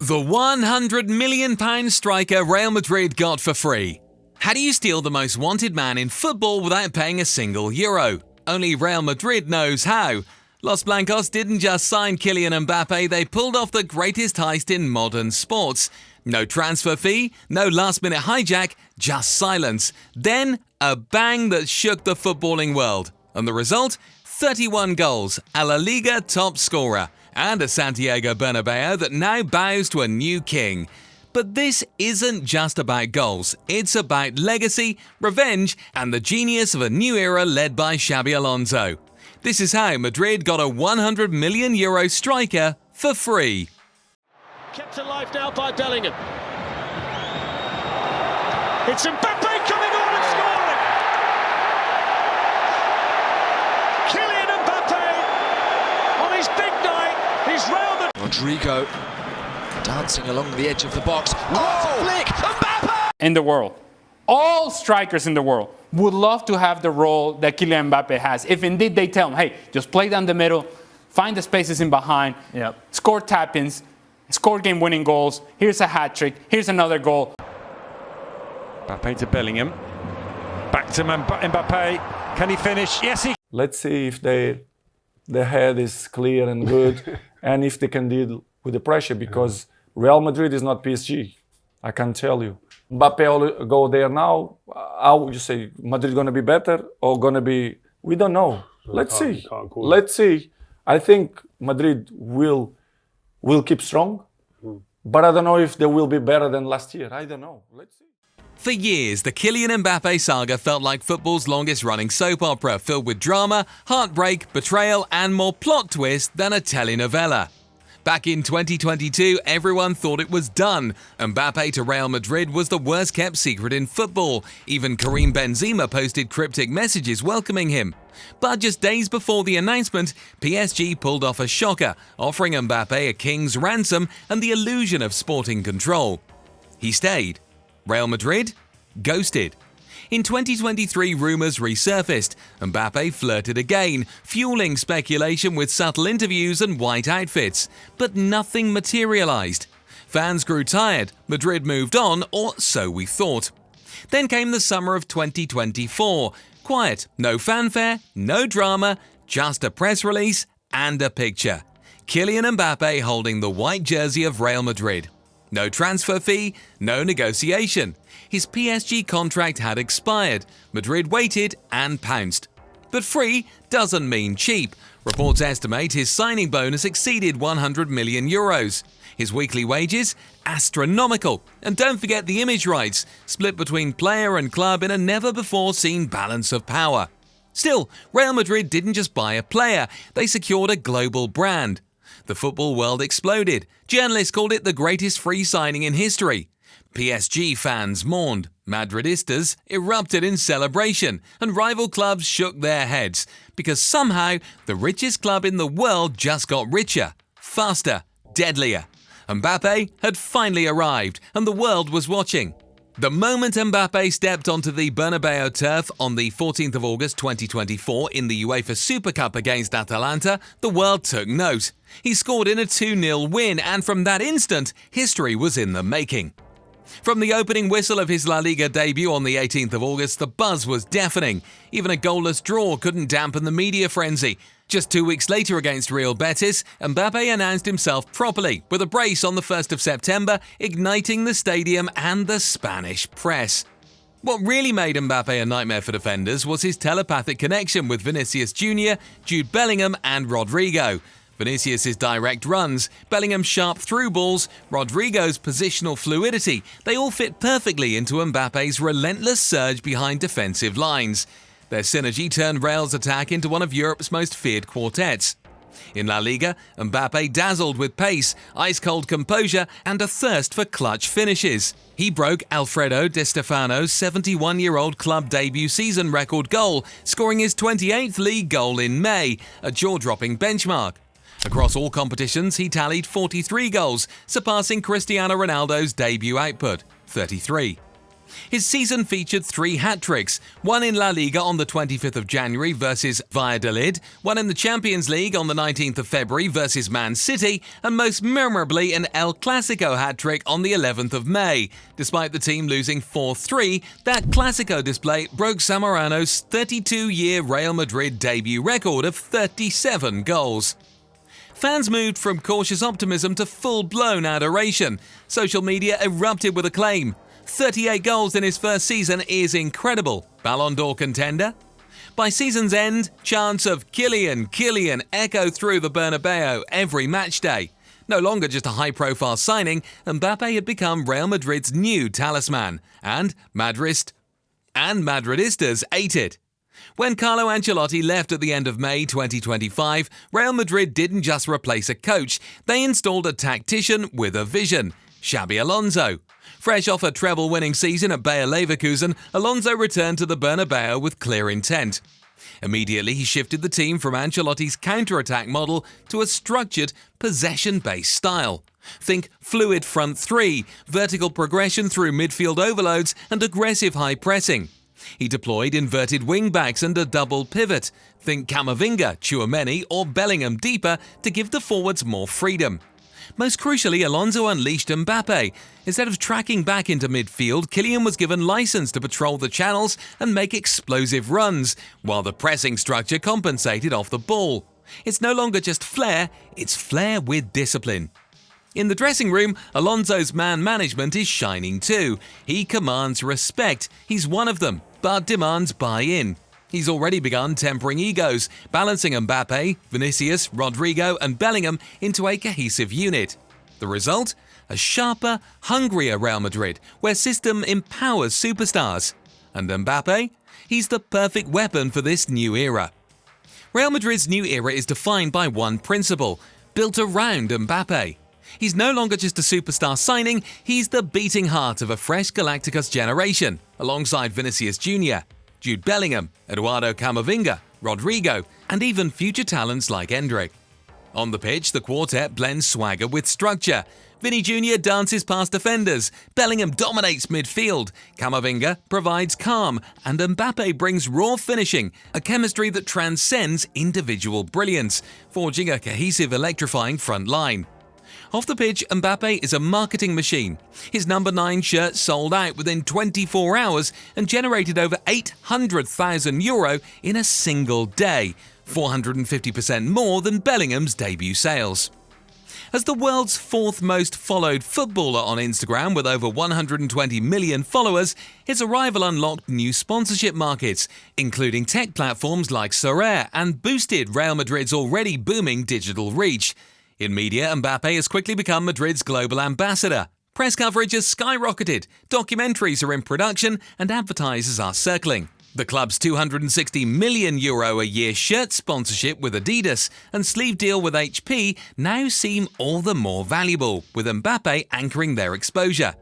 The £100 million striker Real Madrid got for free. How do you steal the most wanted man in football without paying a single euro? Only Real Madrid knows how. Los Blancos didn't just sign Kylian Mbappé, they pulled off the greatest heist in modern sports. No transfer fee, no last-minute hijack, just silence. Then, a bang that shook the footballing world. And the result? 31 goals, a La Liga top scorer, and a Santiago Bernabéu that now bows to a new king. But this isn't just about goals, it's about legacy, revenge, and the genius of a new era led by Xabi Alonso. This is how Madrid got a €100 million striker for free. Kept alive now by Bellingham. It's Mbappé coming on and scoring! Kylian Mbappé on his big night, he's Real Madrid. Rodrigo dancing along the edge of the box. What a flick! Mbappé! In the world, all strikers in the world would love to have the role that Kylian Mbappé has. If indeed they tell him, hey, just play down the middle, find the spaces in behind, score tap-ins, score game-winning goals, here's a hat-trick, here's another goal. Mbappé to Bellingham. Back to Mbappé. Can he finish? Yes, he can. Let's see if their head is clear and good and if they can deal with the pressure, because Real Madrid is not PSG, I can tell you. Mbappé will go there now. How would you say, Madrid going to be better or going to be... We don't know. Let's see. Let's see. I think Madrid will keep strong, but I don't know if they will be better than last year. I don't know. Let's see. For years, the Kylian Mbappé saga felt like football's longest-running soap opera, filled with drama, heartbreak, betrayal, and more plot twist than a telenovela. Back in 2022, everyone thought it was done. Mbappé to Real Madrid was the worst-kept secret in football. Even Karim Benzema posted cryptic messages welcoming him. But just days before the announcement, PSG pulled off a shocker, offering Mbappé a king's ransom and the illusion of sporting control. He stayed. Real Madrid? Ghosted. In 2023, rumours resurfaced. Mbappé flirted again, fueling speculation with subtle interviews and white outfits. But nothing materialised. Fans grew tired, Madrid moved on, or so we thought. Then came the summer of 2024. Quiet, no fanfare, no drama, just a press release and a picture. Kylian Mbappé holding the white jersey of Real Madrid. No transfer fee, no negotiation. His PSG contract had expired. Madrid waited and pounced. But free doesn't mean cheap. Reports estimate his signing bonus exceeded €100 million. His weekly wages? Astronomical. And don't forget the image rights, split between player and club in a never-before-seen balance of power. Still, Real Madrid didn't just buy a player, they secured a global brand. The football world exploded. Journalists called it the greatest free signing in history. PSG fans mourned, Madridistas erupted in celebration, and rival clubs shook their heads, because somehow the richest club in the world just got richer, faster, deadlier. Mbappé had finally arrived, and the world was watching. The moment Mbappé stepped onto the Bernabéu turf on the 14th of August 2024 in the UEFA Super Cup against Atalanta, the world took note. He scored in a 2-0 win, and from that instant, history was in the making. From the opening whistle of his La Liga debut on the 18th of August, the buzz was deafening. Even a goalless draw couldn't dampen the media frenzy. Just 2 weeks later against Real Betis, Mbappé announced himself properly, with a brace on the 1st of September, igniting the stadium and the Spanish press. What really made Mbappé a nightmare for defenders was his telepathic connection with Vinicius Jr., Jude Bellingham and Rodrigo. Vinicius' direct runs, Bellingham's sharp through balls, Rodrigo's positional fluidity, they all fit perfectly into Mbappé's relentless surge behind defensive lines. Their synergy turned Real's attack into one of Europe's most feared quartets. In La Liga, Mbappé dazzled with pace, ice-cold composure, and a thirst for clutch finishes. He broke Alfredo Di Stefano's 71-year-old club debut season record goal, scoring his 28th league goal in May, a jaw-dropping benchmark. Across all competitions, he tallied 43 goals, surpassing Cristiano Ronaldo's debut output, 33. His season featured 3 hat-tricks, one in La Liga on the 25th of January versus Valladolid, one in the Champions League on the 19th of February versus Man City, and most memorably an El Clasico hat-trick on the 11th of May. Despite the team losing 4-3, that Clasico display broke Zamorano's 32-year Real Madrid debut record of 37 goals. Fans moved from cautious optimism to full-blown adoration. Social media erupted with acclaim. 38 goals in his first season is incredible. Ballon d'Or contender? By season's end, chants of Kylian echo through the Bernabéu every match day. No longer just a high-profile signing, Mbappé had become Real Madrid's new talisman, and Madridistas ate it. When Carlo Ancelotti left at the end of May 2025, Real Madrid didn't just replace a coach, they installed a tactician with a vision, Xabi Alonso. Fresh off a treble-winning season at Bayer Leverkusen, Alonso returned to the Bernabéu with clear intent. Immediately, he shifted the team from Ancelotti's counter-attack model to a structured, possession-based style. Think fluid front three, vertical progression through midfield overloads, and aggressive high pressing. He deployed inverted wing-backs and a double pivot. Think Camavinga, Tchouaméni, or Bellingham deeper to give the forwards more freedom. Most crucially, Alonso unleashed Mbappé. Instead of tracking back into midfield, Kylian was given license to patrol the channels and make explosive runs, while the pressing structure compensated off the ball. It's no longer just flair, it's flair with discipline. In the dressing room, Alonso's man management is shining too. He commands respect, he's one of them, but demands buy-in. He's already begun tempering egos, balancing Mbappé, Vinicius, Rodrigo and Bellingham into a cohesive unit. The result? A sharper, hungrier Real Madrid, where system empowers superstars. And Mbappé? He's the perfect weapon for this new era. Real Madrid's new era is defined by one principle, built around Mbappé. He's no longer just a superstar signing, he's the beating heart of a fresh Galacticos generation, alongside Vinicius Jr., Jude Bellingham, Eduardo Camavinga, Rodrigo, and even future talents like Endrick. On the pitch, the quartet blends swagger with structure. Vinny Jr. dances past defenders, Bellingham dominates midfield, Camavinga provides calm, and Mbappé brings raw finishing, a chemistry that transcends individual brilliance, forging a cohesive, electrifying front line. Off the pitch, Mbappé is a marketing machine. His number 9 shirt sold out within 24 hours and generated over €800,000 in a single day, 450% more than Bellingham's debut sales. As the world's 4th most followed footballer on Instagram with over 120 million followers, his arrival unlocked new sponsorship markets, including tech platforms like Sorare, and boosted Real Madrid's already booming digital reach. In media, Mbappé has quickly become Madrid's global ambassador. Press coverage has skyrocketed, documentaries are in production, and advertisers are circling. The club's €260 million a year shirt sponsorship with Adidas and sleeve deal with HP now seem all the more valuable, with Mbappé anchoring their exposure.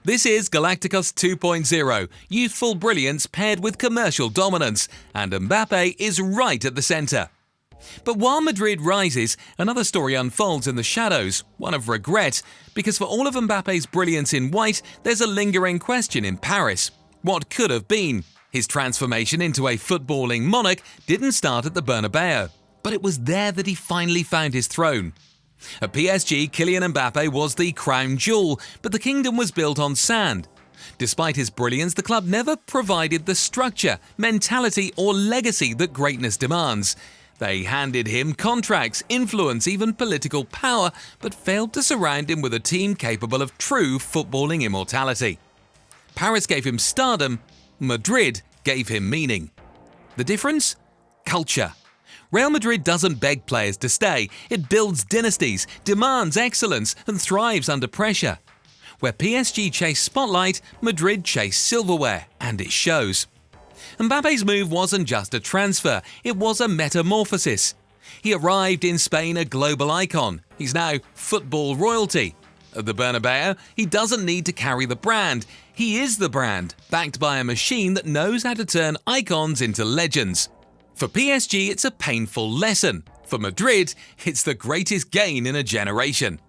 This is Galacticos 2.0, youthful brilliance paired with commercial dominance, and Mbappé is right at the centre. But while Madrid rises, another story unfolds in the shadows, one of regret, because for all of Mbappé's brilliance in white, there's a lingering question in Paris. What could have been? His transformation into a footballing monarch didn't start at the Bernabéu, but it was there that he finally found his throne. At PSG, Kylian Mbappé was the crown jewel, but the kingdom was built on sand. Despite his brilliance, the club never provided the structure, mentality, or legacy that greatness demands. They handed him contracts, influence, even political power, but failed to surround him with a team capable of true footballing immortality. Paris gave him stardom, Madrid gave him meaning. The difference? Culture. Real Madrid doesn't beg players to stay, it builds dynasties, demands excellence, and thrives under pressure. Where PSG chased spotlight, Madrid chased silverware, and it shows. Mbappé's move wasn't just a transfer, it was a metamorphosis. He arrived in Spain a global icon. He's now football royalty. At the Bernabéu, he doesn't need to carry the brand. He is the brand, backed by a machine that knows how to turn icons into legends. For PSG, it's a painful lesson. For Madrid, it's the greatest gain in a generation.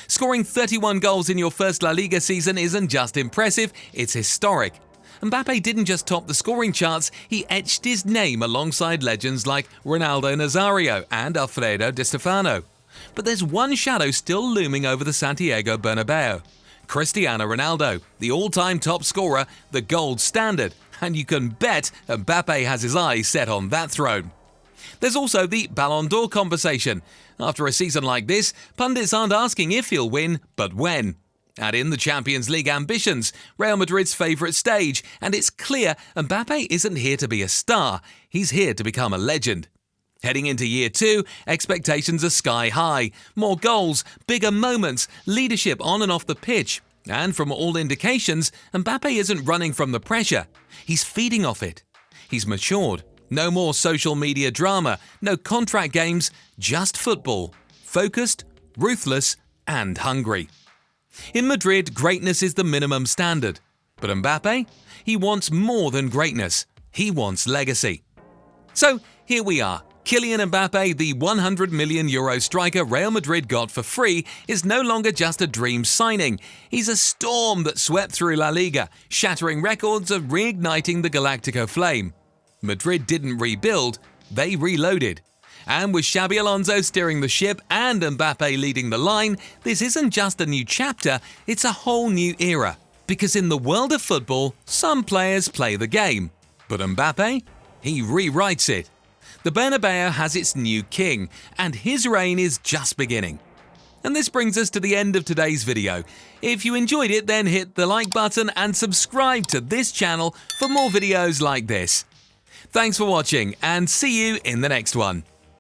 Scoring 31 goals in your first La Liga season isn't just impressive, it's historic. Mbappé didn't just top the scoring charts, he etched his name alongside legends like Ronaldo Nazario and Alfredo Di Stefano. But there's one shadow still looming over the Santiago Bernabéu. Cristiano Ronaldo, the all-time top scorer, the gold standard, and you can bet Mbappé has his eyes set on that throne. There's also the Ballon d'Or conversation. After a season like this, pundits aren't asking if he'll win, but when. Add in the Champions League ambitions, Real Madrid's favourite stage, and it's clear Mbappé isn't here to be a star, he's here to become a legend. Heading into year 2, expectations are sky high. More goals, bigger moments, leadership on and off the pitch. And from all indications, Mbappé isn't running from the pressure. He's feeding off it. He's matured. No more social media drama, no contract games, just football. Focused, ruthless, and hungry. In Madrid, greatness is the minimum standard. But Mbappé? He wants more than greatness. He wants legacy. So, here we are. Kylian Mbappé, the €100 million striker Real Madrid got for free, is no longer just a dream signing. He's a storm that swept through La Liga, shattering records of reigniting the Galactico flame. Madrid didn't rebuild, they reloaded. And with Xabi Alonso steering the ship and Mbappé leading the line, this isn't just a new chapter, it's a whole new era. Because in the world of football, some players play the game. But Mbappé? He rewrites it. The Bernabéu has its new king, and his reign is just beginning. And this brings us to the end of today's video. If you enjoyed it, then hit the like button and subscribe to this channel for more videos like this. Thanks for watching, and see you in the next one.